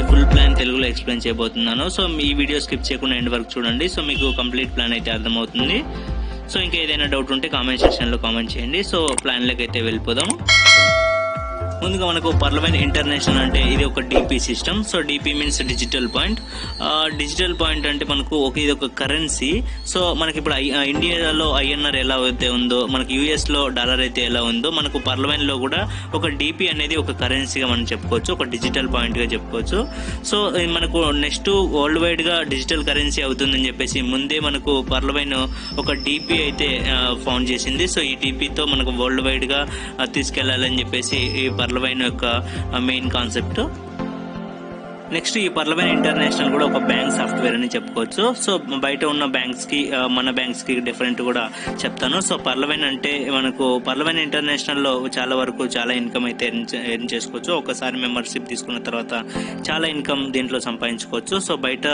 Full plan తెలుగులో explain చేయబోతున్నాను. So ఈ వీడియో స్కిప్ చేయకుండా ఎండ్ వరకు చూడండి. సో మీకు కంప్లీట్ ప్లాన్ అయితే అర్థమవుతుంది. సో ఇంకా ఏదైనా డౌట్ ఉంటే కామెంట్ సెక్షన్లో కామెంట్ చేయండి. సో ప్లాన్లోకి అయితే వెళ్ళిపోదాం. ముందుగా మనకు పర్లవైన్ ఇంటర్నేషనల్ అంటే ఇది ఒక DP system. So DP means digital point. Digital point అంటే మనకు ఇది ఒక కరెన్సీ. సో మనకి ఇప్పుడు ఇండియాలో ఐఎన్ఆర్ ఎలా అయితే ఉందో, మనకి యూఎస్ లో డాలర్ అయితే ఎలా ఉందో, మనకు పర్లవైన్ లో కూడా ఒక డిపి అనేది ఒక కరెన్సీగా మనం చెప్పుకోవచ్చు, ఒక డిజిటల్ పాయింట్ గా చెప్పుకోవచ్చు. సో మనకు నెక్స్ట్ వరల్డ్ వైడ్ గా డిజిటల్ కరెన్సీ అవుతుందని చెప్పేసి ముందే మనకు పర్లవైన్ ఒక డిపి అయితే ఫౌండ్ చేసింది. సో ఈ డిపితో మనకు వరల్డ్ వైడ్ గా తీసుకెళ్లాలని చెప్పేసి ఈ పర్లవైన్ యొక్క మెయిన్ కాన్సెప్ట్. నెక్స్ట్ ఈ పర్లవైన్ ఇంటర్నేషనల్ కూడా ఒక బ్యాంక్ సాఫ్ట్వేర్ అని చెప్పుకోవచ్చు. సో బయట ఉన్న బ్యాంక్స్ కి మన బ్యాంక్స్ కి డిఫరెంట్ కూడా చెప్తాను. సో పర్లవైన్ అంటే మనకు పర్లవైన్ ఇంటర్నేషనల్ లో చాలా వరకు చాలా ఇన్కమ్ అయితే ఎర్న్ చేసుకోవచ్చు. ఒకసారి మెంబర్షిప్ తీసుకున్న తర్వాత చాలా ఇన్కమ్ దీంట్లో సంపాదించుకోవచ్చు. సో బయట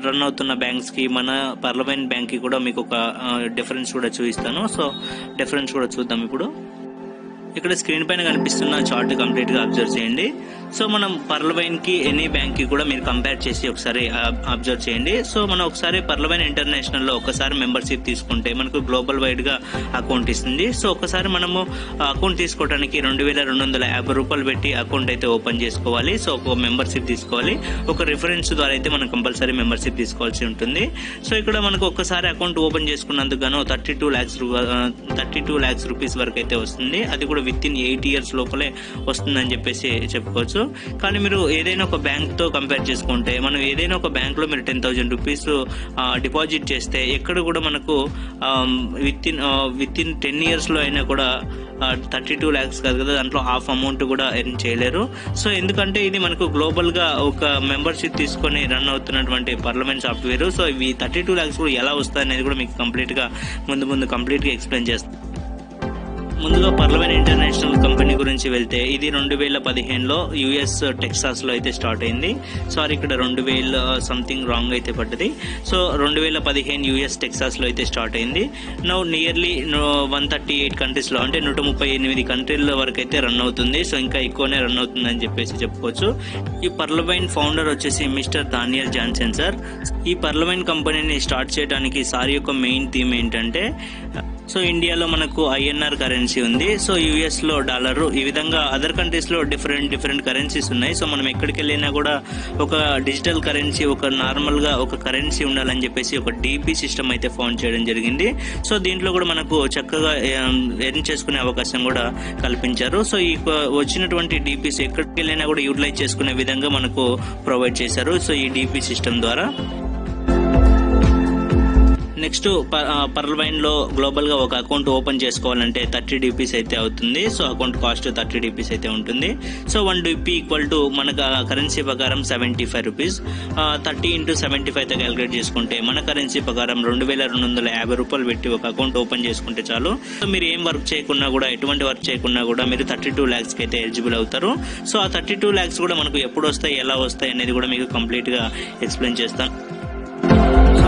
రన్ అవుతున్న బ్యాంక్స్ కి మన పర్లవైన్ బ్యాంక్ కి కూడా మీకు ఒక డిఫరెన్స్ కూడా చూపిస్తాను. సో డిఫరెన్స్ కూడా చూద్దాం. ఇప్పుడు ఇక్కడ స్క్రీన్ పైన కనిపిస్తున్న చార్ట్ కంప్లీట్ గా అబ్జర్వ్ చేయండి. సో మనం పర్లవైన్ కి ఎనీ బ్యాంక్ కి కూడా మీరు కంపేర్ చేసి ఒకసారి అబ్జర్వ్ చేయండి. సో మనం ఒకసారి పర్లవైన్ ఇంటర్నేషనల్ లో ఒకసారి మెంబర్షిప్ తీసుకుంటే మనకు గ్లోబల్ వైడ్ గా అకౌంట్ ఇస్తుంది. సో ఒకసారి మనము అకౌంట్ తీసుకోవడానికి 2250 రూపాయలు పెట్టి అకౌంట్ అయితే ఓపెన్ చేసుకోవాలి. సో ఒక మెంబర్షిప్ తీసుకోవాలి. ఒక రిఫరెన్స్ ద్వారా అయితే మనం కంపల్సరీ మెంబర్షిప్ తీసుకోవాల్సి ఉంటుంది. సో ఇక్కడ మనకు ఒక్కసారి అకౌంట్ ఓపెన్ చేసుకున్నందుకు గాను 32 lakhs రూపీస్ వరకు అయితే వస్తుంది. అది కూడా విత్ ఇన్ 8 years లోపలే వస్తుందని చెప్పేసి చెప్పుకోవచ్చు. కానీ మీరు ఏదైనా ఒక బ్యాంక్ తో కంపేర్ చేసుకుంటే, మనం ఏదైనా ఒక బ్యాంక్ లో మీరు 10,000 రూపీస్ డిపాజిట్ చేస్తే ఎక్కడ కూడా మనకు విత్ ఇన్ 10 years లో అయినా కూడా 32 lakhs కాదు కదా, దాంట్లో హాఫ్ అమౌంట్ కూడా ఎర్న్ చేయలేరు. సో ఎందుకంటే ఇది మనకు గ్లోబల్ గా ఒక మెంబర్షిప్ తీసుకొని రన్ అవుతున్నటువంటి పర్లమెంట్ సాఫ్ట్వేర్. సో ఇవి 32 lakhs కూడా ఎలా వస్తాయి అనేది కూడా మీకు కంప్లీట్ గా ముందు కంప్లీట్ గా ఎక్స్ప్లెయిన్ చేస్తాను. ముందుగా పర్లవైన్ ఇంటర్నేషనల్ కంపెనీ గురించి వెళ్తే ఇది 2015లో యుఎస్ టెక్సాస్ లో అయితే స్టార్ట్ అయింది. సారీ, ఇక్కడ 2000 సంథింగ్ రాంగ్ అయితే పడ్డది. సో 2015 యుఎస్ టెక్సాస్ లో అయితే స్టార్ట్ అయింది. నౌ నియర్లీ 138 కంట్రీస్ లో, అంటే 138 కంట్రీల వరకు అయితే రన్ అవుతుంది. సో ఇంకా ఎక్కువనే రన్ అవుతుంది అని చెప్పేసి చెప్పుకోవచ్చు. ఈ పర్లవైన్ ఫౌండర్ వచ్చేసి మిస్టర్ డానియల్ జాన్సన్ సార్. ఈ పర్లవైన్ కంపెనీని స్టార్ట్ చేయడానికి సార్ యొక్క మెయిన్ థీమ్ ఏంటంటే, సో ఇండియాలో మనకు ఐఎన్ఆర్ కరెన్సీ ఉంది. సో యుఎస్ లో డాలర్, ఈ విధంగా అదర్ కంట్రీస్ లో డిఫరెంట్ కరెన్సీస్ ఉన్నాయి. సో మనం ఎక్కడికి వెళ్ళినా కూడా ఒక డిజిటల్ కరెన్సీ, ఒక నార్మల్ గా ఒక కరెన్సీ ఉండాలని చెప్పేసి ఒక డిపి సిస్టమ్ అయితే ఫౌండ్ చేయడం జరిగింది. సో దీంట్లో కూడా మనకు చక్కగా ఎర్న్ చేసుకునే అవకాశం కూడా కల్పించారు. సో ఈ వచ్చినటువంటి డిపిస్ ఎక్కడికి వెళ్ళినా కూడా యూటిలైజ్ చేసుకునే విధంగా మనకు ప్రొవైడ్ చేశారు. సో ఈ డిపి సిస్టమ్ ద్వారా నెక్స్ట్ పర్లవైన్ లో గ్లోబల్ గా ఒక అకౌంట్ ఓపెన్ చేసుకోవాలంటే 30 DPs అయితే అవుతుంది. సో అకౌంట్ కాస్ట్ 30 DPs అయితే ఉంటుంది. సో 1 DP ఈక్వల్ టు మనకు కరెన్సీ ప్రకారం 75 రూపీస్. 30 into 75 తో క్యాలిక్యులేట్ చేసుకుంటే మన కరెన్సీ ప్రకారం 2250 రూపాయలు పెట్టి ఒక అకౌంట్ ఓపెన్ చేసుకుంటే చాలు. సో మీరు ఏం వర్క్ చేయకున్నా కూడా, ఎటువంటి వర్క్ చేయకున్నా కూడా మీరు 32 lakhs కి అయితే ఎలిజిబుల్ అవుతారు. సో ఆ 32 lakhs కూడా మనకు ఎప్పుడు వస్తాయి, ఎలా వస్తాయి అనేది కూడా మీకు కంప్లీట్ గా ఎక్స్ప్లెయిన్ చేస్తాను.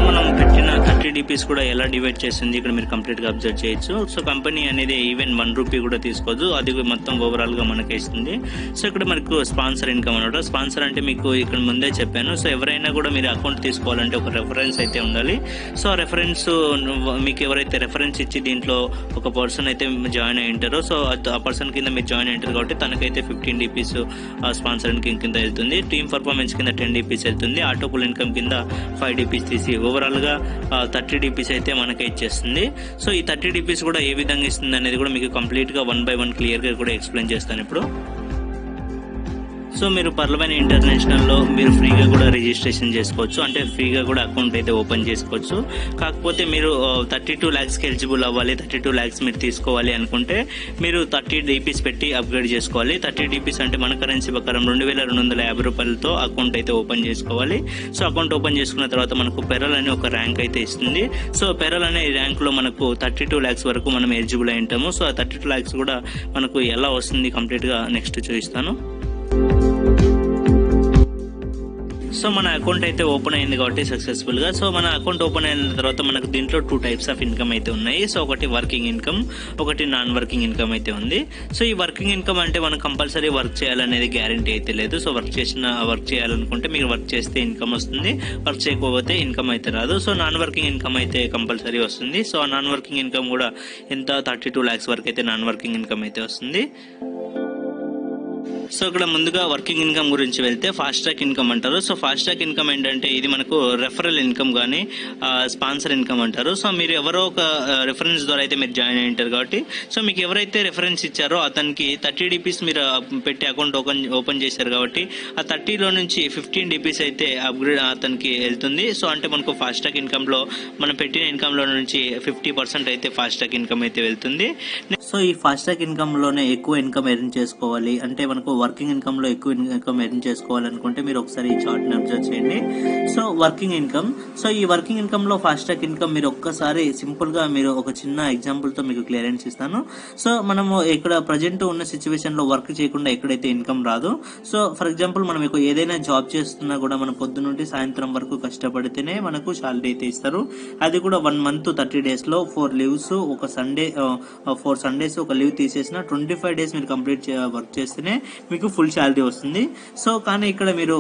మనం పెట్టిన 30 DPs కూడా ఎలా డివైడ్ చేస్తుంది ఇక్కడ మీరు కంప్లీట్ గా అబ్జర్వ్ చేయొచ్చు. సో కంపెనీ అనేది ఈవెన్ 1 రూపీ కూడా తీసుకోదు, అది మొత్తం ఓవరాల్ గా మనకి ఇస్తుంది. సో ఇక్కడ మనకు స్పాన్సర్ ఇన్కమ్ అనమాట. స్పాన్సర్ అంటే మీకు ఇక్కడ ముందే చెప్పాను. సో ఎవరైనా కూడా మీరు అకౌంట్ తీసుకోవాలంటే ఒక రెఫరెన్స్ అయితే ఉండాలి. సో ఆ రెఫరెన్స్ మీకు ఎవరైతే రెఫరెన్స్ ఇచ్చి దీంట్లో ఒక పర్సన్ అయితే జాయిన్ అయి ఉంటారో, సో ఆ పర్సన్ కింద మీరు జాయిన్ అయ్యారు కాబట్టి తనకైతే 15 DPs స్పాన్సర్ ఇన్కమ్ కింద వెళ్తుంది. టీమ్ పర్ఫార్మెన్స్ కింద 10 DPs వెళ్తుంది. ఆటోపుల్ ఇన్కమ్ కింద 5 DPs తీసి ఓవరాల్ గా 30 DPs అయితే మనకే ఇచ్చేస్తుంది. సో ఈ 30 DPs కూడా ఏ విధంగా ఇస్తుంది అనేది కూడా మీకు కంప్లీట్ గా 1 by 1 క్లియర్ గా కూడా ఎక్స్ప్లెయిన్ చేస్తాను ఇప్పుడు. సో మీరు పర్లవైన్ ఇంటర్నేషనల్ లో మీరు ఫ్రీగా కూడా రిజిస్ట్రేషన్ చేసుకోవచ్చు, అంటే ఫ్రీగా కూడా అకౌంట్ అయితే ఓపెన్ చేసుకోవచ్చు. కాకపోతే మీరు 32 lakhs కి ఎలిజిబుల్ అవ్వాలి, 32 lakhs మీరు తీసుకోవాలి అనుకుంటే మీరు 30 DPs పెట్టి అప్గ్రేడ్ చేసుకోవాలి. 30 DPs అంటే మన కరెన్సీ ప్రకారం 2250 రూపాయలతో అకౌంట్ అయితే ఓపెన్ చేసుకోవాలి. సో అకౌంట్ ఓపెన్ చేసుకున్న తర్వాత మనకు పెరల్ అనే ఒక ర్యాంక్ అయితే ఇస్తుంది. సో పెరల్ అనే ర్యాంక్ లో మనకు 32 lakhs వరకు మనం ఎలిజిబుల్ అయి ఉంటాము. సో ఆ 32 lakhs కూడా మనకు ఎలా వస్తుంది కంప్లీట్ గా నెక్స్ట్ చూపిస్తాను. సో మన అకౌంట్ అయితే ఓపెన్ అయింది కాబట్టి సక్సెస్ఫుల్గా. సో మన అకౌంట్ ఓపెన్ అయిన తర్వాత మనకు దీంట్లో 2 టైప్స్ ఆఫ్ ఇన్కమ్ అయితే ఉన్నాయి. సో ఒకటి వర్కింగ్ ఇన్కమ్, ఒకటి నాన్ వర్కింగ్ ఇన్కమ్ అయితే ఉంది. సో ఈ వర్కింగ్ ఇన్కమ్ అంటే మనం కంపల్సరీ వర్క్ చేయాలనేది గ్యారంటీ అయితే లేదు. సో వర్క్ చేయాలనుకుంటే మీరు వర్క్ చేస్తే ఇన్కమ్ వస్తుంది, వర్క్ చేయకపోతే ఇన్కమ్ అయితే రాదు. సో నాన్ వర్కింగ్ ఇన్కమ్ అయితే కంపల్సరీ వస్తుంది. సో ఆ నాన్ వర్కింగ్ ఇన్కమ్ కూడా ఎంత 32 lakhs వరకు అయితే నాన్ వర్కింగ్ ఇన్కమ్ అయితే వస్తుంది. సో ఇక్కడ ముందుగా వర్కింగ్ ఇన్కమ్ గురించి వెళ్తే ఫాస్ట్ ట్రాక్ ఇన్కమ్ అంటారు. సో ఫాస్ట్ ట్రాక్ ఇన్కమ్ ఏంటంటే ఇది మనకు రెఫరల్ ఇన్కమ్ కానీ స్పాన్సర్ ఇన్కమ్ అంటారు. సో మీరు ఎవరో ఒక రెఫరెన్స్ ద్వారా అయితే మీరు జాయిన్ అయి ఉంటారు కాబట్టి, సో మీకు ఎవరైతే రెఫరెన్స్ ఇచ్చారో అతనికి 30 DPs మీరు పెట్టి అకౌంట్ ఓపెన్ చేశారు కాబట్టి ఆ 30లో నుంచి 15 DPs అయితే అప్గ్రేడ్ అతనికి వెళ్తుంది. సో అంటే మనకు ఫాస్ట్ ట్రాక్ ఇన్కమ్లో మనం పెట్టిన ఇన్కమ్లో నుంచి 50% అయితే ఫాస్ట్ ట్రాక్ ఇన్కమ్ అయితే వెళ్తుంది. సో ఈ ఫాస్ట్ ట్రాక్ ఇన్కమ్లోనే ఎక్కువ ఇన్కమ్ ఎర్న్ చేసుకోవాలి అంటే మనకు వర్కింగ్ ఇన్కమ్లో ఎక్కువ ఇన్కమ్ ఎర్న్ చేసుకోవాలనుకుంటే మీరు ఒకసారి ఈ చార్ట్ని అబ్జర్వ్ చేయండి. సో వర్కింగ్ ఇన్కమ్, సో ఈ వర్కింగ్ ఇన్కమ్లో ఫాస్ట్ ట్రాక్ ఇన్కమ్ మీరు ఒక్కసారి సింపుల్గా మీరు ఒక చిన్న ఎగ్జాంపుల్తో మీకు క్లియరెన్స్ ఇస్తాను. సో మనము ఇక్కడ ప్రజెంట్ ఉన్న సిచ్యువేషన్లో వర్క్ చేయకుండా ఎక్కడైతే ఇన్కమ్ రాదు. సో ఫర్ ఎగ్జాంపుల్ మనం ఏదైనా జాబ్ చేస్తున్నా కూడా మనం పొద్దు నుండి సాయంత్రం వరకు కష్టపడితేనే మనకు శాలరీ అయితే ఇస్తారు. అది కూడా 1 month 30 daysలో 4 leaves, ఒక సండే 4 Sundays ఒక లీవ్ తీసేసిన 25 days మీరు కంప్లీట్ వర్క్ చేస్తేనే మీకు ఫుల్ శాలరీ వస్తుంది. సో కానీ ఇక్కడ మీరు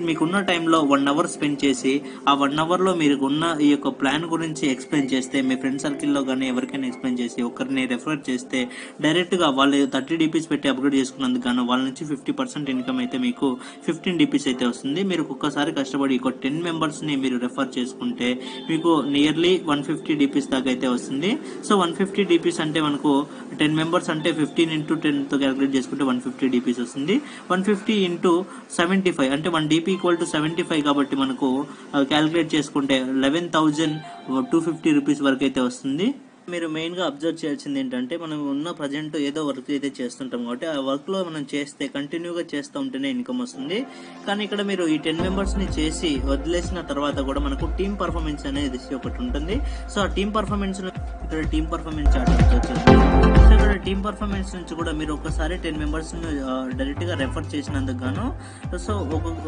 మీకున్న టైంలో 1 hour స్పెండ్ చేసి ఆ 1 hourలో మీరు ఉన్న ఈ యొక్క ప్లాన్ గురించి ఎక్స్ప్లెయిన్ చేస్తే, మీ ఫ్రెండ్ సర్కిల్లో కానీ ఎవరికైనా ఎక్స్ప్లెయిన్ చేసి ఒకరిని రెఫర్ చేస్తే డైరెక్ట్గా వాళ్ళు 30 DPs పెట్టి అప్గ్రేడ్ చేసుకున్నందుకు గాను వాళ్ళ నుంచి 50% ఇన్కమ్ అయితే మీకు 15 DPs అయితే వస్తుంది. మీరు ఒక్కసారి కష్టపడి ఒక 10 members-ని మీరు రెఫర్ చేసుకుంటే మీకు నియర్లీ 150 DPs దాకా అయితే వస్తుంది. సో 150 DPs అంటే మనకు 10 members అంటే 15 into 10తో క్యాలిక్యులేట్ చేసుకుంటే 150 DPs వస్తుంది. 150 into 75 అంటే 1 DP = 75 కాబట్టి మనకు క్యాలిక్యులేట్ చేసుకుంటే 11,250 rupees వరకు అయితే వస్తుంది. మీరు మెయిన్గా అబ్జర్వ్ చేయాల్సింది ఏంటంటే మనం ఉన్న ప్రజెంట్ ఏదో వర్క్ అయితే చేస్తుంటాం కాబట్టి ఆ వర్క్లో మనం చేస్తే కంటిన్యూగా చేస్తూ ఉంటేనే ఇన్కమ్ వస్తుంది. కానీ ఇక్కడ మీరు ఈ 10 members-ని చేసి వదిలేసిన తర్వాత కూడా మనకు టీమ్ పర్ఫార్మెన్స్ అనేది ఒకటి ఉంటుంది. సో ఆ టీమ్ పర్ఫార్మెన్స్ ఇక్కడ టీమ్ పర్ఫార్మెన్స్ చార్ట్ వచ్చేసి, సో ఇక్కడ టీమ్ పర్ఫార్మెన్స్ నుంచి కూడా మీరు ఒకసారి 10 members-ని డైరెక్ట్గా రెఫర్ చేసినందుకు గాను సో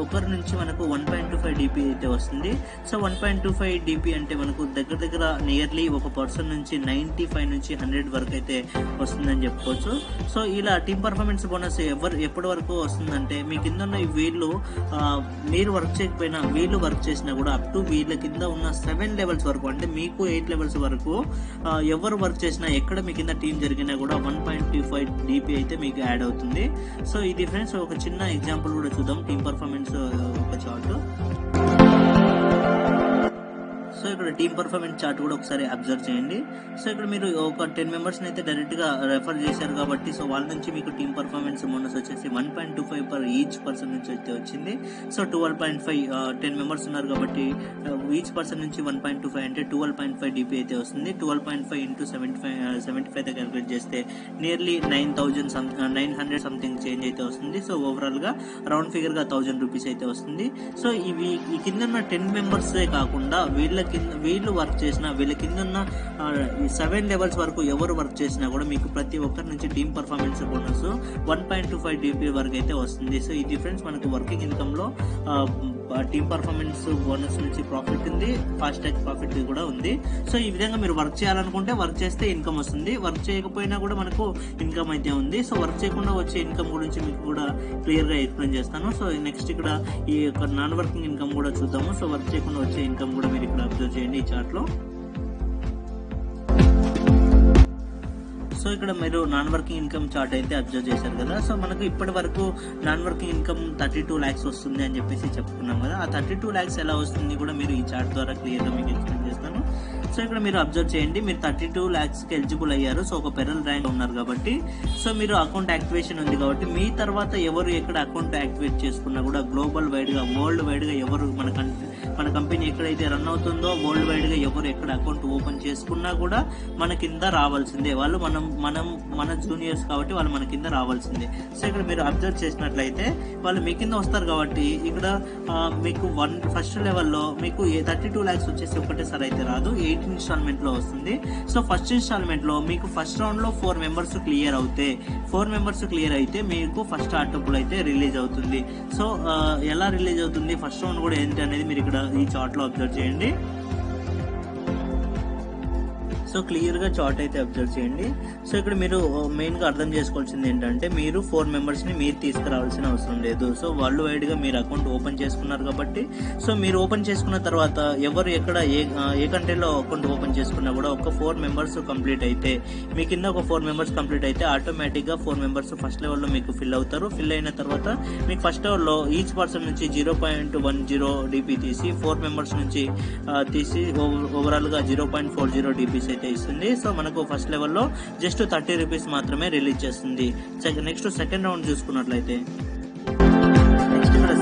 ఒకరి నుంచి మనకు 1.25 DP అయితే వస్తుంది. సో 1.25 DP అంటే మనకు దగ్గర నియర్లీ ఒక పర్సన్ నుంచి 95 నుంచి 100 వరకు అయితే వస్తుందని చెప్పుకోవచ్చు. సో ఇలా టీమ్ పర్ఫార్మెన్స్ బోనస్ ఎప్పటి వరకు వస్తుందంటే మీ కింద ఉన్న వీళ్ళు మీరు వర్క్ చేయకపోయినా వీళ్ళు వర్క్ చేసినా కూడా అప్ టు వీళ్ళ కింద ఉన్న 7 levels వరకు అంటే మీకు 8 levels వరకు ఎవరు వర్క్ చేసినా ఎక్కడ మీ కింద టీం జరిగినా కూడా 1.25 DP అయితే మీకు యాడ్ అవుతుంది. సో ఇది ఫ్రెండ్స్ ఒక చిన్న ఎగ్జాంపుల్ కూడా చూద్దాం టీమ్ పర్ఫార్మెన్స్ ఒక చార్ట్. సో ఇక్కడ టీమ్ పర్ఫార్మెన్స్ చార్ట్ కూడా ఒకసారి అబ్జర్వ్ చేయండి. సో ఇక్కడ మీరు ఒక 10 members-ని అయితే డైరెక్ట్గా రెఫర్ చేశారు కాబట్టి సో వాళ్ళ నుంచి మీకు టీమ్ పర్ఫార్మెన్స్ బోనస్ వచ్చేసి 1.25 per each person నుంచి అయితే వచ్చింది. సో 12.5 10 members ఉన్నారు కాబట్టి ఈచ్ పర్సన్ నుంచి 1.25 అంటే 12.5 DP అయితే వస్తుంది. 12.5 into 75 క్యాలిక్యులేట్ చేస్తే నియర్లీ 900 సంథింగ్ చేంజ్ అయితే వస్తుంది. సో ఓవరాల్గా రౌండ్ ఫిగర్గా 1000 rupees అయితే వస్తుంది. సో ఇవి ఈ కింద ఉన్న 10 members-ఏ కాకుండా వీళ్ళు వర్క్ చేసినా వీళ్ళ కింద ఉన్న 7 levels వరకు ఎవరు వర్క్ చేసినా కూడా మీకు ప్రతి ఒక్కరి నుంచి టీమ్ పర్ఫార్మెన్స్ బోనస్ 1.25 DP వరకు అయితే వస్తుంది. సో ఈ డిఫరెన్స్ మనకు వర్కింగ్ ఇన్కమ్లో టీమ్ పర్ఫార్మెన్స్ బోనస్ నుంచి ప్రాఫిట్ ఉంది, ఫాస్ట్ ట్రాక్ ప్రాఫిట్ కూడా ఉంది. సో ఈ విధంగా మీరు వర్క్ చేయాలనుకుంటే వర్క్ చేస్తే ఇన్కమ్ వస్తుంది, వర్క్ చేయకపోయినా కూడా మనకు ఇన్కమ్ అయితే ఉంది. సో వర్క్ చేయకుండా వచ్చే ఇన్కమ్ గురించి మీకు కూడా క్లియర్గా ఎక్స్ప్లెయిన్ చేస్తాను. సో నెక్స్ట్ ఇక్కడ ఈ యొక్క నాన్ వర్కింగ్ ఇన్కమ్ కూడా చూద్దాము. సో వర్క్ చేయకుండా వచ్చే ఇన్కమ్ కూడా మీరు ఇక్కడ అబ్జర్వ్ చేయండి ఈ చార్ట్లో. సో ఇక్కడ మీరు నాన్ వర్కింగ్ ఇన్కమ్ చార్ట్ అయితే అబ్జర్వ్ చేశారు కదా. సో మనకు ఇప్పటి వరకు నాన్ వర్కింగ్ ఇన్కమ్ 32 lakhs వస్తుంది అని చెప్పేసి చెప్పుకున్నాం కదా. ఆ 32 lakhs ఎలా వస్తుంది కూడా మీరు ఈ చార్ట్ ద్వారా క్లియర్గా మీకు ఎక్స్ప్లెయిన్ చేస్తాను. సో ఇక్కడ మీరు అబ్జర్వ్ చేయండి, మీరు 32 lakhsకి ఎలిజిబుల్ అయ్యారు. సో ఒక పెరల్ ర్యాంక్ ఉన్నారు కాబట్టి సో మీరు అకౌంట్ యాక్టివేషన్ ఉంది కాబట్టి మీ తర్వాత ఎవరు ఎక్కడ అకౌంట్ యాక్టివేట్ చేసుకున్నా కూడా గ్లోబల్ వైడ్గా వరల్డ్ వైడ్గా ఎవరు మన మన కంపెనీ ఎక్కడైతే రన్ అవుతుందో వరల్డ్ వైడ్ గా ఎవరు ఎక్కడ అకౌంట్ ఓపెన్ చేసుకున్నా కూడా మన కింద రావాల్సిందే. వాళ్ళు మన జూనియర్స్ కాబట్టి వాళ్ళు మన కింద రావాల్సిందే. సో ఇక్కడ మీరు అబ్జర్వ్ చేసినట్లయితే వాళ్ళు మీ కింద వస్తారు కాబట్టి ఇక్కడ మీకు ఫస్ట్ లెవెల్లో మీకు 32 lakhs వచ్చేసి ఒకటేసారి అయితే రాదు, 8 ఇన్స్టాల్మెంట్ లో వస్తుంది. సో ఫస్ట్ ఇన్స్టాల్మెంట్ లో మీకు ఫస్ట్ రౌండ్ లో 4 మెంబర్స్ క్లియర్ అయితే మీకు ఫస్ట్ ఆర్టబుల్ అయితే రిలీజ్ అవుతుంది. సో ఎలా రిలీజ్ అవుతుంది, ఫస్ట్ రౌండ్ కూడా ఏంటి అనేది మీరు ఇక్కడ ఈ చార్ట్ లో అబ్జర్వ్ చేయండి. సో క్లియర్ గా చార్ట్ అయితే అబ్జర్వ్ చేయండి. సో ఇక్కడ మీరు మెయిన్ గా అర్థం చేసుకోవాల్సింది ఏంటంటే మీరు 4 మెంబర్స్ ని మీరు తీసుకురావాల్సిన అవసరం లేదు. సో వరల్డ్ వైడ్ గా మీరు అకౌంట్ ఓపెన్ చేసుకున్నారు కాబట్టి, సో మీరు ఓపెన్ చేసుకున్న తర్వాత ఎవరు ఎక్కడ ఏ కంట్రీలో అకౌంట్ ఓపెన్ చేసుకున్నా కూడా ఒక 4 మెంబర్స్ కంప్లీట్ అయితే మీ కింద ఒక 4 మెంబర్స్ కంప్లీట్ అయితే ఆటోమేటిక్ గా 4 మెంబర్స్ ఫస్ట్ లెవెల్ లో మీకు ఫిల్ అవుతారు. ఫిల్ అయిన తర్వాత మీకు ఫస్ట్ లెవెల్ లో ఈచ్ పర్సన్ నుంచి 0.10 DP తీసి 4 మెంబర్స్ నుంచి తీసి ఓవరాల్ గా 0.40 DPs అయితే ఇస్తుంది. సో మనకు ఫస్ట్ లెవెల్లో జస్ట్ 30 రూపీస్ మాత్రమే రిలీజ్ చేస్తుంది. నెక్స్ట్ సెకండ్ రౌండ్ చూసుకున్నట్లయితే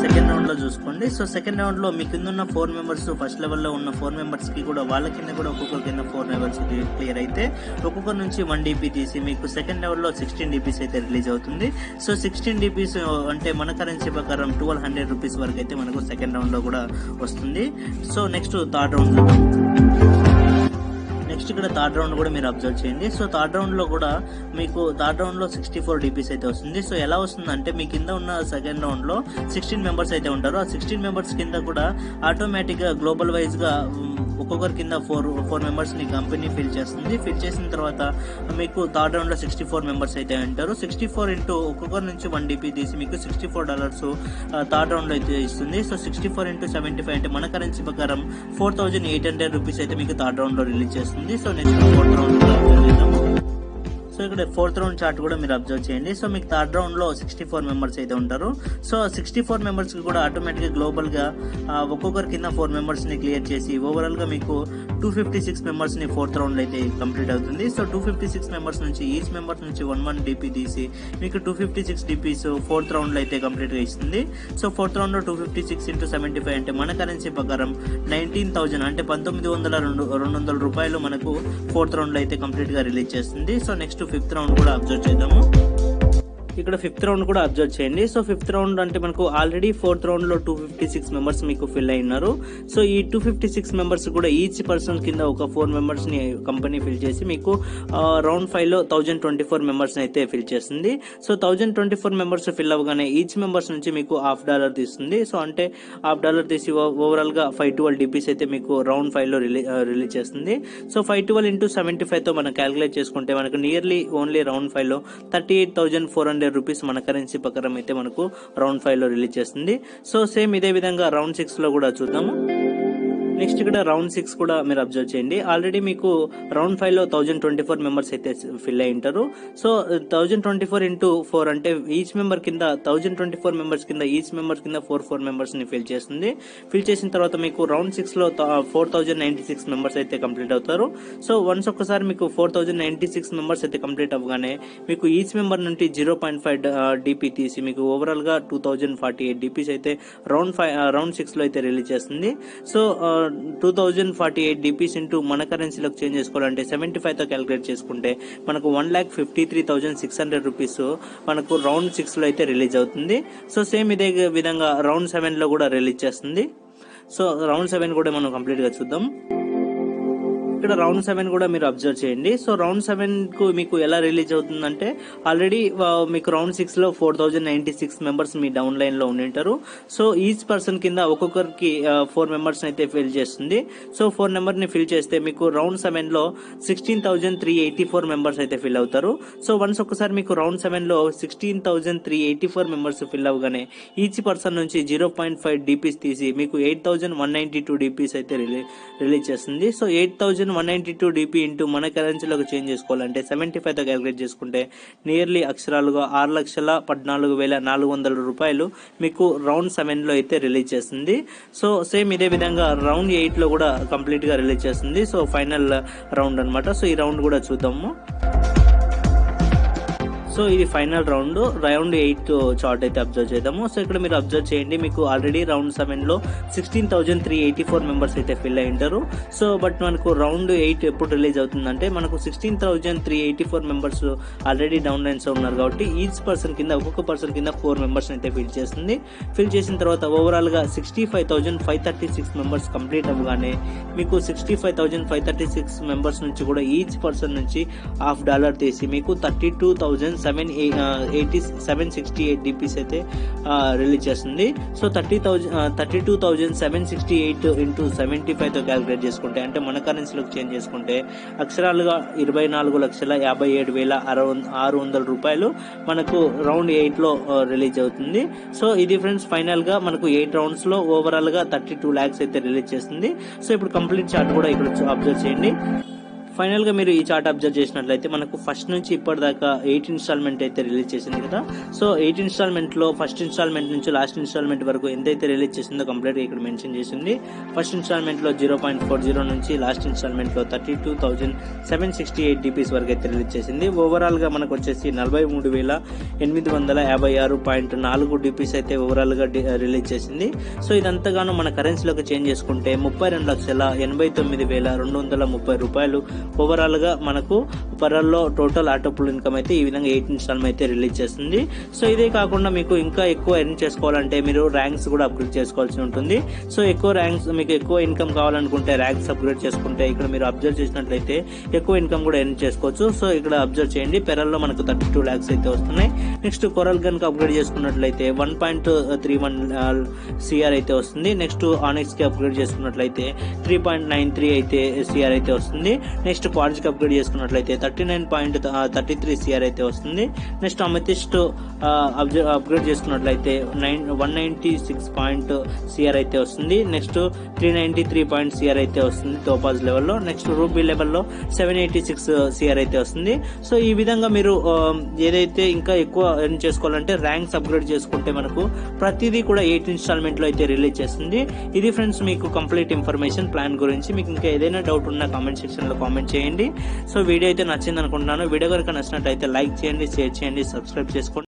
సెకండ్ రౌండ్ లో చూసుకోండి. సో సెకండ్ రౌండ్ లో మీ కింద ఉన్న 4 మెంబర్స్ ఫస్ట్ లెవెల్ లో ఉన్న 4 మెంబర్స్ కి కూడా వాళ్ళ కింద కూడా ఒక్కొక్కరి కింద 4 లెవెల్స్ క్లియర్ అయితే ఒక్కొక్కరి నుంచి 1 DP తీసి మీకు సెకండ్ లెవెల్ లో 16 DPs అయితే రిలీజ్ అవుతుంది. సో 16 DPs అంటే మన కరెన్సీ ప్రకారం 1200 రూపీస్ వరకు అయితే మనకు సెకండ్ రౌండ్ లో కూడా వస్తుంది. సో నెక్స్ట్ థర్డ్ రౌండ్ ఇక్కడ థర్డ్ రౌండ్ కూడా మీరు అబ్జర్వ్ చేయండి. సో థర్డ్ రౌండ్ లో కూడా మీకు థర్డ్ రౌండ్ లో 64 DPs అయితే వస్తుంది. సో ఎలా వస్తుంది అంటే మీ కింద ఉన్న సెకండ్ రౌండ్ లో 16 మెంబర్స్ అయితే ఉంటారు. ఆ 16 మెంబర్స్ కింద కూడా ఆటోమేటిక్ గా గ్లోబల్ వైజ్ గా ఒక్కొక్కరి కింద 4 మెంబర్స్ ని కంపెనీ ఫిల్ చేస్తుంది. ఫిల్ చేసిన తర్వాత మీకు థర్డ్ రౌండ్ లో 64 మెంబర్స్ అయితే ఉంటారు. 64 ఇంటూ ఒక్కొక్కరి నుంచి 1 DP తీసి మీకు $64 థర్డ్ రౌండ్ లో అయితే ఇస్తుంది. సో 64 ఇంటూ 75 అంటే మన కరెన్సీ ప్రకారం 4800 రూపీస్ అయితే మీకు థర్డ్ రౌండ్ లో రిలీజ్ చేస్తుంది. సో నెక్స్ట్ ఫోర్త్ రౌండ్ చేద్దాము. సో ఇక్కడ ఫోర్త్ రౌండ్ చార్ట్ కూడా మీరు అబ్జర్వ్ చేయండి. సో మీకు థర్డ్ రౌండ్ లో 64 మెంబర్స్ అయితే ఉంటారు. సో 64 మెంబర్స్ కి కూడా ఆటోమేటిక్ గా గ్లోబల్ గా ఒక్కొక్కరి కింద 4 మెంబర్స్ ని క్లియర్ చేసి ఓవరాల్ గా మీకు 256 మెంబర్స్ ని ఫోర్త్ రౌండ్ లో అయితే కంప్లీట్ అవుతుంది. సో 256 మెంబర్స్ నుంచి ఈచ్ మెంబర్స్ నుంచి 1 DP తీసి మీకు 256 DPs ఫోర్త్ రౌండ్ లో అయితే కంప్లీట్ గా ఇస్తుంది. సో ఫోర్త్ రౌండ్ లో 256 ఇంటూ 75 అంటే మన కరెన్సీ ప్రకారం 19,000 అంటే 19,200 రూపాయలు మనకు ఫోర్త్ రౌండ్ లో అయితే కంప్లీట్ గా రిలీజ్ చేస్తుంది. సో నెక్స్ట్ ఫిఫ్త్ రౌండ్ కూడా అబ్జర్వ్ చేద్దాము. ఇక్కడ ఫిఫ్త్ రౌండ్ కూడా అబ్జర్వ్ చేయండి. సో ఫిఫ్త్ రౌండ్ అంటే మనకు ఆల్రెడీ ఫోర్త్ రౌండ్ లో 256 మెంబర్స్ మీకు ఫిల్ అయినారు. సో ఈ 256 మెంబర్స్ కూడా ఈచ్ పర్సన్ కింద ఒక 4 మెంబర్స్ ని కంపెనీ ఫిల్ చేసి మీకు రౌండ్ 5 లో 1024 మెంబర్స్ అయితే ఫిల్ చేస్తుంది. సో 1024 మెంబర్స్ ఫిల్ అవ్వగానే ఈచ్ మెంబర్స్ నుంచి మీకు $50 తీస్తుంది. సో అంటే $50 తీసి ఓవరాల్ గా 512 DPs అయితే మీకు రౌండ్ 5 లో రిలీజ్ చేస్తుంది. సో 512 ఇంటూ 75 తో మనం క్యాలిక్యులేట్ చేసుకుంటే మనకు నియర్లీ ఓన్లీ రౌండ్ 5 లో 38,400 రూపీస్ మన కరెన్సీ ప్రకారం అయితే మనకు రౌండ్ 5 లో రిలీజ్ చేస్తుంది. సో సేమ్ ఇదే విధంగా రౌండ్ 6 లో కూడా చూద్దాము. నెక్స్ట్ ఇక్కడ రౌండ్ 6 కూడా మీరు అబ్జర్వ్ చేయండి. ఆల్రెడీ మీకు రౌండ్ 5 లో 1024 మెంబర్స్ అయితే ఫిల్ అయి ఉంటారు. సో 1024 ఇంటూ 4 అంటే ఈచ్ మెంబర్ కింద 1024 మెంబర్స్ కింద ఈచ్ మెంబర్ కింద 4 మెంబర్స్ ని ఫిల్ చేస్తుంది. ఫిల్ చేసిన తర్వాత మీకు రౌండ్ 6 లో 4096 మెంబర్స్ అయితే కంప్లీట్ అవుతారు. సో వన్స్ ఒక్కసారి మీకు 4096 మెంబర్స్ అయితే కంప్లీట్ అవ్వగానే మీకు ఈచ్ మెంబర్ నుండి 0.5 DP తీసి మీకు ఓవరాల్ గా 2048 DPs అయితే రౌండ్ 6 లో అయితే రిలీజ్ చేస్తుంది. సో 2048 DPs ఇంటూ మన కరెన్సీలోకి చేంజ్ చేసుకోవాలంటే 75 తో క్యాలిక్యులేట్ చేసుకుంటే మనకు 1,53,600 రూపీస్ మనకు రౌండ్ 6 లో అయితే రిలీజ్ అవుతుంది. సో సేమ్ ఇదే విధంగా రౌండ్ 7 లో కూడా రిలీజ్ చేస్తుంది. సో రౌండ్ 7 కూడా మనం కంప్లీట్ గా చూద్దాం. ఇక్కడ రౌండ్ 7 కూడా మీరు అబ్జర్వ్ చేయండి. సో రౌండ్ 7 కు మీకు ఎలా రిలీజ్ అవుతుందంటే ఆల్రెడీ మీకు రౌండ్ 6 లో 4096 మెంబర్స్ మీ డౌన్ లైన్ లో ఉండింటారు. సో ఈచ్ పర్సన్ కింద ఒక్కొక్కరికి 4 మెంబర్స్ అయితే ఫిల్ చేస్తుంది. సో 4 నెంబర్ ని ఫిల్ చేస్తే మీకు రౌండ్ 7 లో 16,384 మెంబర్స్ అయితే ఫిల్ అవుతారు. సో వన్స్ ఒకసారి మీకు రౌండ్ 7 లో 16,384 మెంబర్స్ ఫిల్ అవగానే ఈచ్ పర్సన్ నుంచి 0.5 DPs తీసి మీకు 8,192 DPs అయితే రిలీజ్ చేస్తుంది. సో 8,192 DP ఇంటూ మన కరెన్సీలోకి చేంజ్ చేసుకోవాలంటే 75 తో క్యాలిక్యులేట్ చేసుకుంటే నియర్లీ అక్షరాలుగా 6,14,400 రూపాయలు మీకు రౌండ్ 7 లో అయితే రిలీజ్ చేస్తుంది. సో సేమ్ ఇదే విధంగా రౌండ్ 8 లో కూడా కంప్లీట్ గా రిలీజ్ చేస్తుంది. సో ఫైనల్ రౌండ్ అన్నమాట. సో ఈ రౌండ్ కూడా చూద్దాము. సో సో ఇది ఫైనల్ రౌండ్ 8 చార్ట్ అయితే అబ్జర్వ్ చేద్దాము. సో ఇక్కడ మీరు అబ్జర్వ్ చేయండి, మీకు ఆల్రెడీ రౌండ్ 7లో 16,384 మెంబర్స్ అయితే ఫిల్ అయి ఉంటారు. సో బట్ మనకు రౌండ్ 8 ఎప్పుడు రిలీజ్ అవుతుందంటే మనకు 16,384 మెంబర్స్ ఆల్రెడీ డౌన్ లైన్స్ ఉన్నారు కాబట్టి ఈచ్ పర్సన్ కింద ఒక్కొక్క పర్సన్ కింద 4 మెంబర్స్ అయితే ఫిల్ చేస్తుంది. ఫిల్ చేసిన తర్వాత ఓవరాల్ గా 65,536 మెంబర్స్ కంప్లీట్ అవ్వగానే మీకు 65,536 మెంబర్స్ నుంచి కూడా ఈచ్ పర్సన్ నుంచి $1 తీసి మీకు 32,768 DPs అయితే రిలీజ్ చేస్తుంది. సో 32,768 ఇంటూ 75తో క్యాలిక్యులేట్ చేసుకుంటే అంటే మన కరెన్సీలోకి చేంజ్ చేసుకుంటే అక్షరాలుగా 24,57,600 రూపాయలు మనకు రౌండ్ 8లో రిలీజ్ అవుతుంది. సో ఇది ఫ్రెండ్స్ ఫైనల్ గా మనకు 8 రౌండ్స్ లో ఓవరాల్ గా 32 lakhs అయితే రిలీజ్ చేస్తుంది. సో ఇప్పుడు కంప్లీట్ చార్ట్ కూడా ఇక్కడ అబ్జర్వ్ చేయండి. ఫైనల్ గా మీరు ఈ చార్ట్ అబ్జర్వ్ చేసినట్లయితే మనకు ఫస్ట్ నుంచి ఇప్పటిదాకా 8 ఇన్స్టాల్మెంట్ అయితే రిలీజ్ చేసింది కదా. సో 8 ఇన్స్టాల్మెంట్ లో ఫస్ట్ ఇన్స్టాల్మెంట్ నుంచి లాస్ట్ ఇన్స్టాల్మెంట్ వరకు ఎంతైతే రిలీజ్ చేసిందో కంప్లీట్ గా ఇక్కడ మెన్షన్ చేసింది. ఫస్ట్ ఇన్స్టాల్మెంట్ లో 0.40 నుంచి లాస్ట్ ఇన్స్టాల్మెంట్ లో 32,768 DPs వరకు అయితే రిలీజ్ చేసింది. ఓవరాల్ గా మనకు వచ్చేసి 43,856.4 DPs అయితే ఓవరాల్ గా రిలీజ్ చేసింది. సో ఇదంతగానో మన కరెన్సీలోకి చేంజ్ చేసుకుంటే 32,89,230 రూపాయలు ఓవరాల్ గా మనకు పరల్లో టోటల్ ఆటోపుల్ ఇన్కమ్ అయితే ఈ విధంగా 8 ఇన్స్టాల్మెంట్ అయితే రిలీజ్ చేస్తుంది. సో ఇదే కాకుండా మీకు ఇంకా ఎక్కువ ఎర్న్ చేసుకోవాలంటే మీరు ర్యాంక్స్ కూడా అప్గ్రేడ్ చేసుకోవాల్సి ఉంటుంది. సో ఎక్కువ ర్యాంక్స్ మీకు ఎక్కువ ఇన్కమ్ కావాలనుకుంటే ర్యాంక్స్ అప్గ్రేడ్ చేసుకుంటే ఇక్కడ మీరు అబ్జర్వ్ చేసినట్లయితే ఎక్కువ ఇన్కమ్ కూడా ఎర్న్ చేసుకోవచ్చు. సో ఇక్కడ అబ్జర్వ్ చేయండి, పెరల్లో మనకు 32 lakhs అయితే వస్తున్నాయి. నెక్స్ట్ కొరల్ గన్ కి అప్గ్రేడ్ చేసుకున్నట్లయితే 1.31 CR అయితే వస్తుంది. నెక్స్ట్ ఆనెక్స్ కి అప్గ్రేడ్ చేసుకున్నట్లయితే 3.93 అయితే CR అయితే వస్తుంది. నెక్స్ట్ పాడ్జ్ కి అప్గ్రేడ్ చేసుకున్నట్లయితే 39.33 CR అయితే వస్తుంది. నెక్స్ట్ అమెథిస్ట్ అప్గ్రేడ్ చేసుకున్నట్లయితే 196 CR అయితే వస్తుంది. నెక్స్ట్ 393 CR అయితే వస్తుంది టోపాజ్ లెవెల్లో. నెక్స్ట్ రూబీ లెవెల్లో 786 CR అయితే వస్తుంది. సో ఈ విధంగా మీరు ఏదైతే ఇంకా ఎక్కువ ఎర్న్ చేసుకోవాలంటే ర్యాంక్స్ అప్గ్రేడ్ చేసుకుంటే మనకు ప్రతిదీ కూడా 8 ఇన్స్టాల్మెంట్ లో అయితే రిలీజ్ చేస్తుంది. ఇది ఫ్రెండ్స్ మీకు కంప్లీట్ ఇన్ఫర్మేషన్ ప్లాన్ గురించి. మీకు ఇంకా ఏదైనా డౌట్ ఉన్నా కామెంట్ సెక్షన్ లో కామెంట్ చేయండి. సో వీడియో అయితే నచ్చింది అనుకుంటున్నాను. వీడియో కనుక నచ్చినట్లయితే లైక్ చేయండి, షేర్ చేయండి, సబ్స్క్రైబ్ చేసుకోండి.